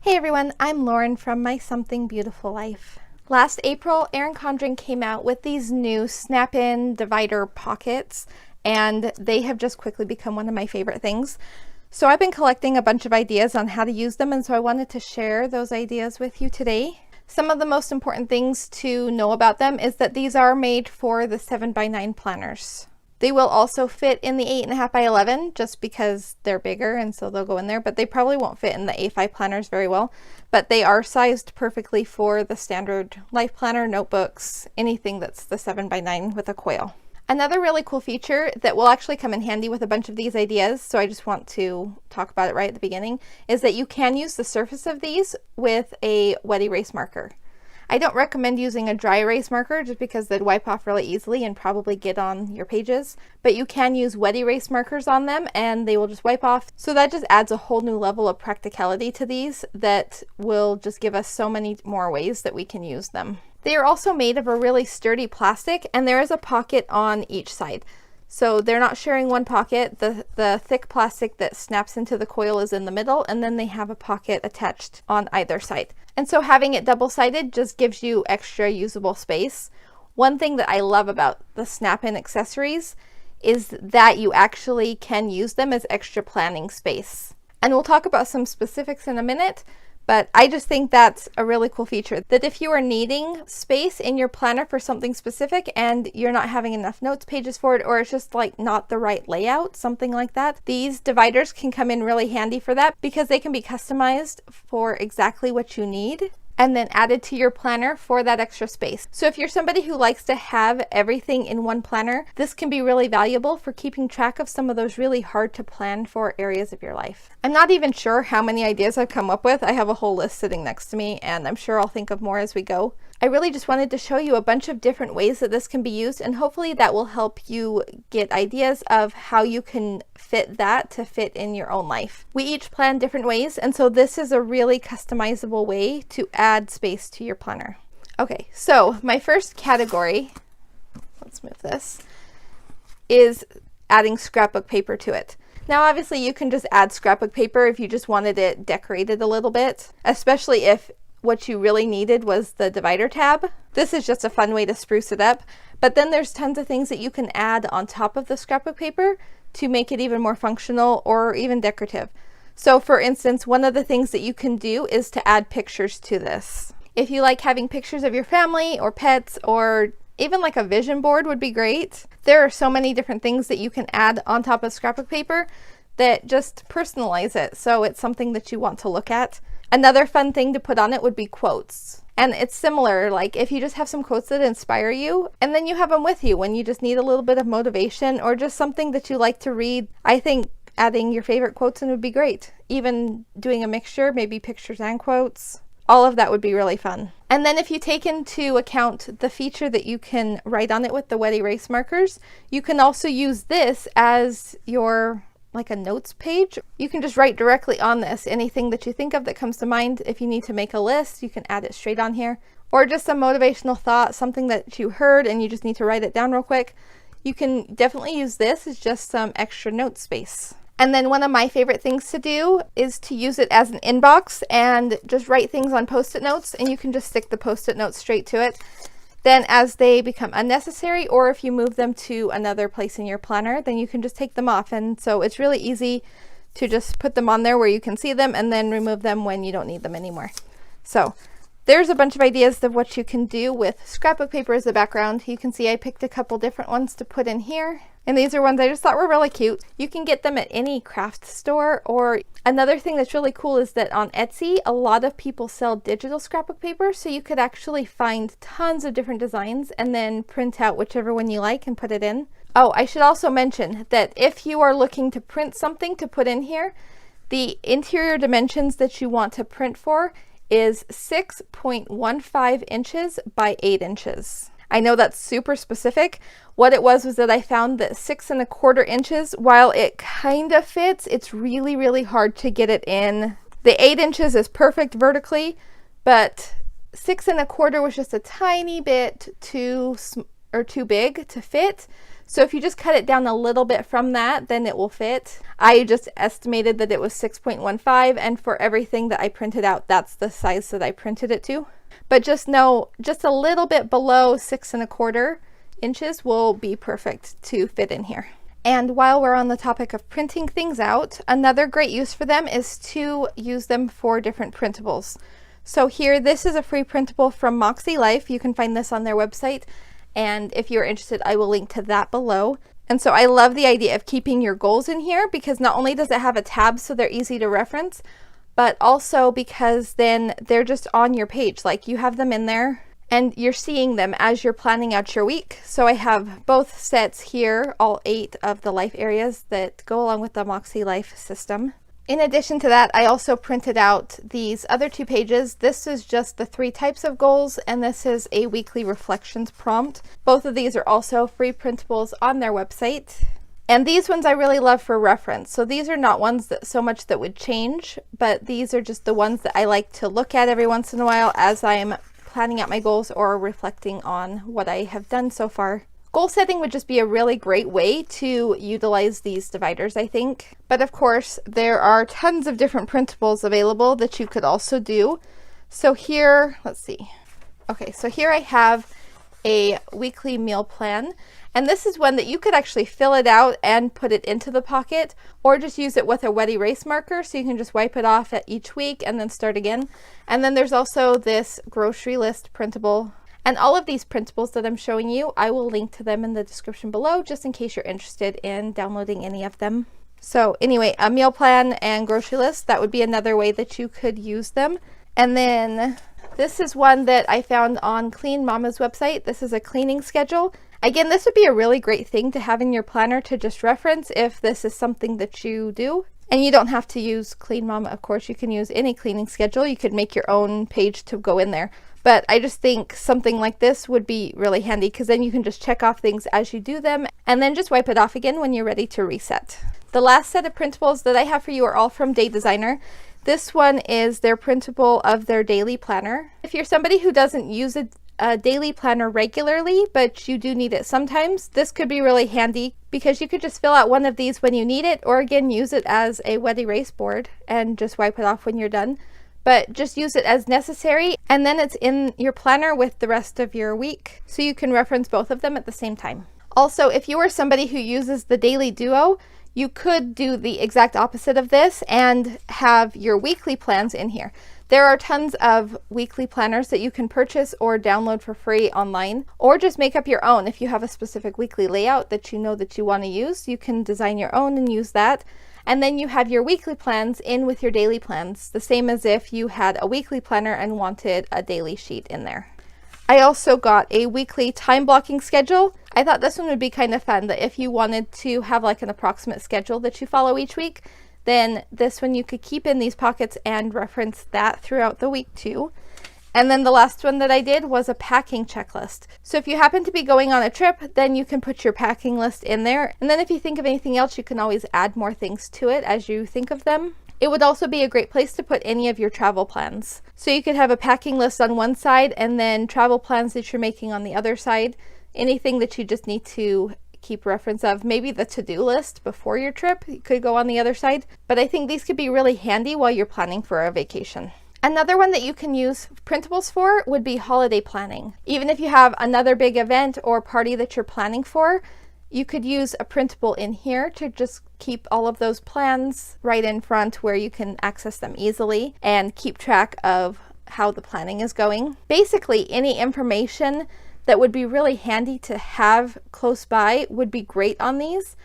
Hey everyone, I'm Lauren from My Something Beautiful Life. Last April, Erin Condren came out with these new snap-in divider pockets, and they have just quickly become one of my favorite things. So I've been collecting a bunch of ideas on how to use them, and so I wanted to share those ideas with you today. Some of the most important things to know about them is that these are made for the 7x9 planners. They will also fit in the 8.5 by 11 just because they're bigger, and so they'll go in there, but they probably won't fit in the A5 planners very well. But they are sized perfectly for the standard life planner, notebooks, anything that's the 7x9 with a coil. Another really cool feature that will actually come in handy with a bunch of these ideas, so I just want to talk about it right at the beginning, is that you can use the surface of these with a wet erase marker. I don't recommend using a dry erase marker just because they'd wipe off really easily and probably get on your pages, but you can use wet erase markers on them and they will just wipe off. So that just adds a whole new level of practicality to these that will just give us so many more ways that we can use them. They are also made of a really sturdy plastic, and there is a pocket on each side. So they're not sharing one pocket. The thick plastic that snaps into the coil is in the middle, and then they have a pocket attached on either side. And so having it double-sided just gives you extra usable space. One thing that I love about the snap-in accessories is that you actually can use them as extra planning space. And we'll talk about some specifics in a minute, but I just think that's a really cool feature, that if you are needing space in your planner for something specific and you're not having enough notes pages for it, or it's just like not the right layout, something like that, these dividers can come in really handy for that because they can be customized for exactly what you need and then added to your planner for that extra space. So if you're somebody who likes to have everything in one planner, this can be really valuable for keeping track of some of those really hard to plan for areas of your life. I'm not even sure how many ideas I've come up with. I have a whole list sitting next to me, and I'm sure I'll think of more as we go. I really just wanted to show you a bunch of different ways that this can be used, and hopefully that will help you get ideas of how you can fit that to fit in your own life. We each plan different ways, and so this is a really customizable way to add space to your planner. Okay, so my first category, let's move this, is adding scrapbook paper to it. Now obviously you can just add scrapbook paper if you just wanted it decorated a little bit, especially if what you really needed was the divider tab. This is just a fun way to spruce it up, but then there's tons of things that you can add on top of the scrapbook paper to make it even more functional or even decorative. So for instance, one of the things that you can do is to add pictures to this. If you like having pictures of your family or pets, or even like a vision board would be great. There are so many different things that you can add on top of scrapbook paper that just personalize it so it's something that you want to look at. Another fun thing to put on it would be quotes. And it's similar, like if you just have some quotes that inspire you, and then you have them with you when you just need a little bit of motivation or just something that you like to read. I think adding your favorite quotes in would be great. Even doing a mixture, maybe pictures and quotes. All of that would be really fun. And then if you take into account the feature that you can write on it with the wet erase markers, you can also use this as your like a notes page. You can just write directly on this anything that you think of that comes to mind. If you need to make a list, you can add it straight on here, or just a motivational thought, something that you heard and you just need to write it down real quick. You can definitely use this as just some extra note space. And then one of my favorite things to do is to use it as an inbox and just write things on post-it notes, and you can just stick the post-it notes straight to it. Then as they become unnecessary, or if you move them to another place in your planner, then you can just take them off. And so it's really easy to just put them on there where you can see them and then remove them when you don't need them anymore. So there's a bunch of ideas of what you can do with scrapbook paper as the background. You can see I picked a couple different ones to put in here. And these are ones I just thought were really cute. You can get them at any craft store, or another thing that's really cool is that on Etsy, a lot of people sell digital scrapbook paper, so you could actually find tons of different designs and then print out whichever one you like and put it in. Oh, I should also mention that if you are looking to print something to put in here, the interior dimensions that you want to print for is 6.15 inches by 8 inches. I know that's super specific. What it was that I found that 6.25 inches, while it kind of fits, it's really, really hard to get it in. The 8 inches is perfect vertically, but 6.25 was just a tiny bit too big to fit. So if you just cut it down a little bit from that, then it will fit. I just estimated that it was 6.15, and for everything that I printed out, that's the size that I printed it to. But just know, just a little bit below 6¼ inches will be perfect to fit in here. And while we're on the topic of printing things out, another great use for them is to use them for different printables. So here, this is a free printable from Moxie Life. You can find this on their website. And if you're interested, I will link to that below. And so I love the idea of keeping your goals in here, because not only does it have a tab so they're easy to reference, but also because then they're just on your page. Like, you have them in there and you're seeing them as you're planning out your week. So I have both sets here, all 8 of the life areas that go along with the Moxie Life system. In addition to that, I also printed out these other 2 pages. This is just the 3 types of goals, and this is a weekly reflections prompt. Both of these are also free printables on their website. And these ones I really love for reference. So these are not ones that so much that would change, but these are just the ones that I like to look at every once in a while as I'm planning out my goals or reflecting on what I have done so far. Goal setting would just be a really great way to utilize these dividers, I think. But of course, there are tons of different printables available that you could also do. So here, let's see. Okay, so here I have a weekly meal plan. And this is one that you could actually fill it out and put it into the pocket, or just use it with a wet erase marker, so you can just wipe it off at each week and then start again. And then there's also this grocery list printable. And all of these printables that I'm showing you, I will link to them in the description below, just in case you're interested in downloading any of them. So anyway, a meal plan and grocery list, that would be another way that you could use them. And then this is one that I found on Clean Mama's website. This is a cleaning schedule. Again, this would be a really great thing to have in your planner to just reference if this is something that you do. And you don't have to use Clean Mama, of course. You can use any cleaning schedule. You could make your own page to go in there. But I just think something like this would be really handy, because then you can just check off things as you do them and then just wipe it off again when you're ready to reset. The last set of printables that I have for you are all from Day Designer. This one is their printable of their daily planner. If you're somebody who doesn't use a daily planner regularly, but you do need it sometimes, this could be really handy, because you could just fill out one of these when you need it, or again, use it as a wet erase board and just wipe it off when you're done. But just use it as necessary, and then it's in your planner with the rest of your week, so you can reference both of them at the same time. Also, if you are somebody who uses the Daily Duo, you could do the exact opposite of this and have your weekly plans in here. There are tons of weekly planners that you can purchase or download for free online, or just make up your own. If you have a specific weekly layout that you know that you want to use, you can design your own and use that. And then you have your weekly plans in with your daily plans, the same as if you had a weekly planner and wanted a daily sheet in there. I also got a weekly time blocking schedule. I thought this one would be kind of fun, that if you wanted to have like an approximate schedule that you follow each week, then this one you could keep in these pockets and reference that throughout the week too. And then the last one that I did was a packing checklist. So if you happen to be going on a trip, then you can put your packing list in there. And then if you think of anything else, you can always add more things to it as you think of them. It would also be a great place to put any of your travel plans. So you could have a packing list on one side and then travel plans that you're making on the other side. Anything that you just need to keep reference of. Maybe the to-do list before your trip could go on the other side. But I think these could be really handy while you're planning for a vacation. Another one that you can use printables for would be holiday planning. Even if you have another big event or party that you're planning for, you could use a printable in here to just keep all of those plans right in front where you can access them easily and keep track of how the planning is going. Basically, any information that would be really handy to have close by would be great on these.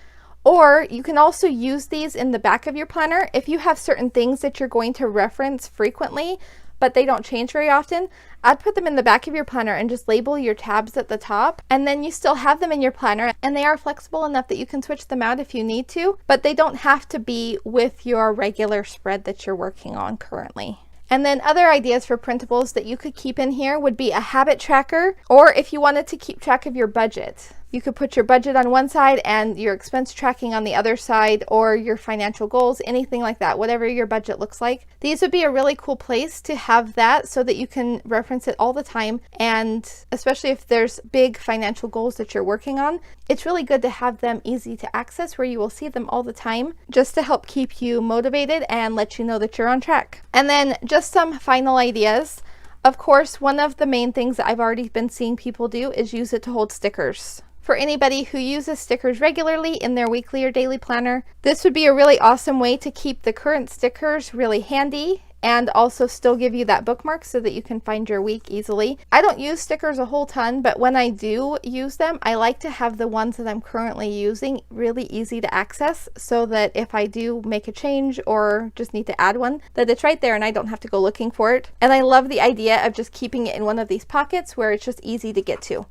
Or you can also use these in the back of your planner if you have certain things that you're going to reference frequently, but they don't change very often. I'd put them in the back of your planner and just label your tabs at the top, and then you still have them in your planner, and they are flexible enough that you can switch them out if you need to, but they don't have to be with your regular spread that you're working on currently. And then other ideas for printables that you could keep in here would be a habit tracker, or if you wanted to keep track of your budget. You could put your budget on one side and your expense tracking on the other side, or your financial goals, anything like that, whatever your budget looks like. These would be a really cool place to have that so that you can reference it all the time. And especially if there's big financial goals that you're working on, it's really good to have them easy to access where you will see them all the time, just to help keep you motivated and let you know that you're on track. And then just some final ideas. Of course, one of the main things that I've already been seeing people do is use it to hold stickers. For anybody who uses stickers regularly in their weekly or daily planner, this would be a really awesome way to keep the current stickers really handy and also still give you that bookmark so that you can find your week easily. I don't use stickers a whole ton, but when I do use them, I like to have the ones that I'm currently using really easy to access so that if I do make a change or just need to add one, that it's right there and I don't have to go looking for it. And I love the idea of just keeping it in one of these pockets where it's just easy to get to.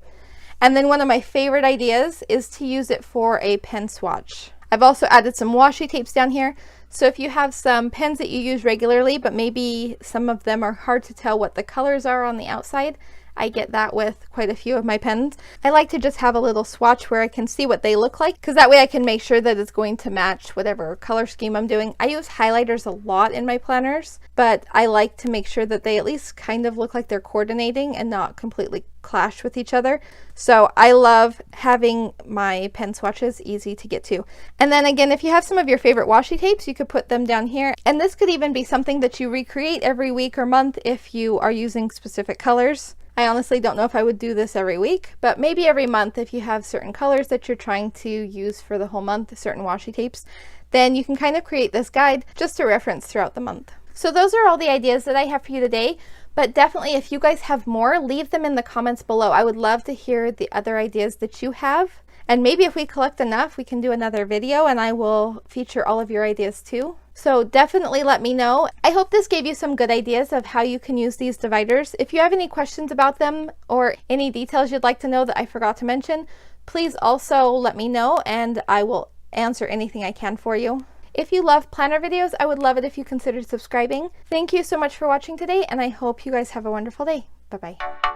And then one of my favorite ideas is to use it for a pen swatch. I've also added some washi tapes down here. So if you have some pens that you use regularly, but maybe some of them are hard to tell what the colors are on the outside, I get that with quite a few of my pens. I like to just have a little swatch where I can see what they look like, because that way I can make sure that it's going to match whatever color scheme I'm doing. I use highlighters a lot in my planners, but I like to make sure that they at least kind of look like they're coordinating and not completely clash with each other. So I love having my pen swatches easy to get to. And then again, if you have some of your favorite washi tapes, you could put them down here. And this could even be something that you recreate every week or month if you are using specific colors. I honestly don't know if I would do this every week, but maybe every month if you have certain colors that you're trying to use for the whole month, certain washi tapes, then you can kind of create this guide just to reference throughout the month. So those are all the ideas that I have for you today, but definitely if you guys have more, leave them in the comments below. I would love to hear the other ideas that you have. And maybe if we collect enough, we can do another video and I will feature all of your ideas too. So definitely let me know. I hope this gave you some good ideas of how you can use these dividers. If you have any questions about them or any details you'd like to know that I forgot to mention, please also let me know and I will answer anything I can for you. If you love planner videos, I would love it if you considered subscribing. Thank you so much for watching today, and I hope you guys have a wonderful day. Bye-bye.